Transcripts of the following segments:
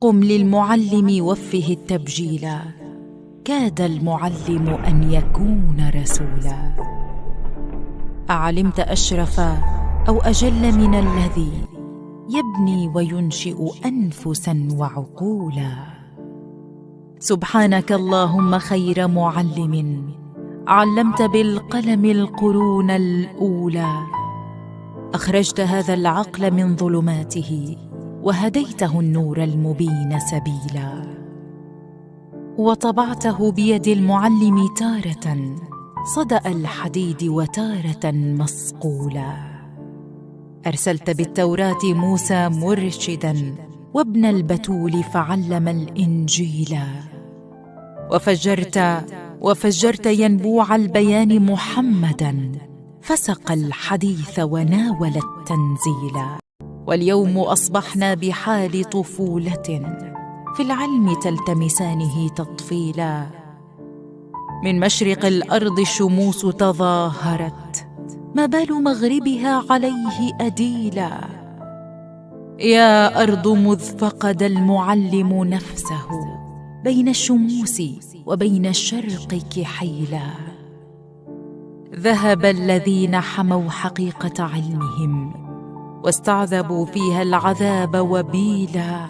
قم للمعلم وفه التبجيلا، كاد المعلم أن يكون رسولا. أعلمت أشرف أو أجل من الذي يبني وينشئ أنفسا وعقولا؟ سبحانك اللهم خير معلم، علمت بالقلم القرون الأولى. أخرجت هذا العقل من ظلماته، وهديته النور المبين سبيلا. وطبعته بيد المعلم تارة صدأ الحديد وتارة مصقولا. أرسلت بالتوراة موسى مرشدا، وابن البتول فعلم الإنجيلا. وفجرت ينبوع البيان محمدا، فسق الحديث وناول التنزيلا. واليوم أصبحنا بحال طفولة، في العلم تلتمسانه تطفيلا. من مشرق الأرض الشموس تظاهرت، ما بال مغربها عليه أديلا. يا أرض مذ فقد المعلم نفسه، بين الشموس وبين الشرق كحيلا. ذهب الذين حموا حقيقة علمهم، واستعذبوا فيها العذاب وبيلا.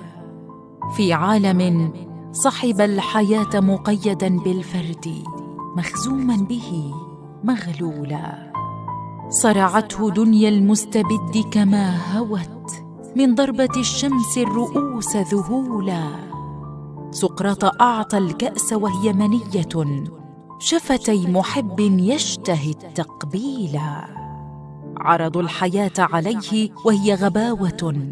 في عالم صحب الحياة مقيدا بالفرد، مخزوما به مغلولا. صرعته دنيا المستبد كما هوت، من ضربة الشمس الرؤوس ذهولا. سقراط أعطى الكأس وهي منية، شفتي محب يشتهي التقبيلا. عرضوا الحياة عليه وهي غباوة،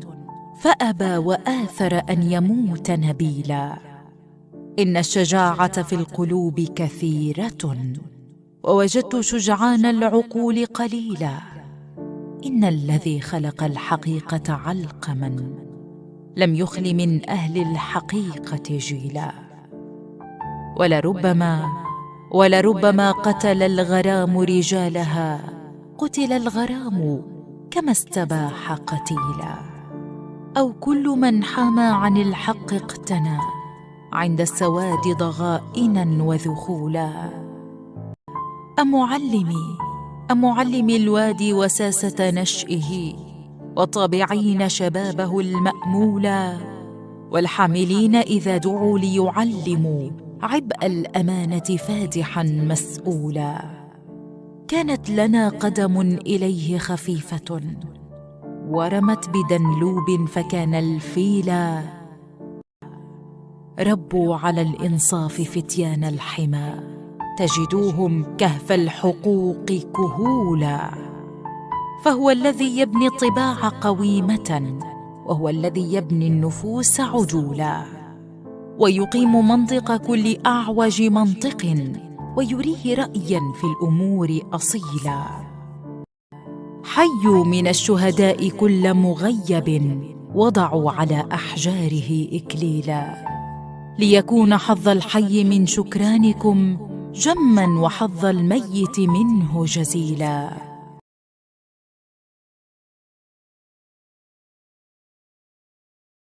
فأبى وآثر أن يموت نبيلا. إن الشجاعة في القلوب كثيرة، ووجدت شجعان العقول قليلا. إن الذي خلق الحقيقة علقما، لم يخل من أهل الحقيقة جيلا. ولربما قتل الغرام رجالها، قتل الغرام كما استباح قتيلا. أو كل من حامى عن الحق اقتنى، عند السواد ضغائنا وذخولا. أمعلمي الوادي وساسة نشئه، وطابعين شبابه المأمولا. والحاملين إذا دعوا ليعلموا، عبء الأمانة فادحا مسؤولا. كانت لنا قدم إليه خفيفة، ورمت بدنلوب فكان الفيلا. ربوا على الإنصاف فتيان الحمى، تجدوهم كهف الحقوق كهولا. فهو الذي يبني الطباع قويمة، وهو الذي يبني النفوس عجولا. ويقيم منطق كل أعوج منطق، ويريه رأيا في الأمور أصيلا. حيوا من الشهداء كل مغيب، وضعوا على أحجاره إكليلا. ليكون حظ الحي من شكرانكم جما، وحظ الميت منه جزيلا.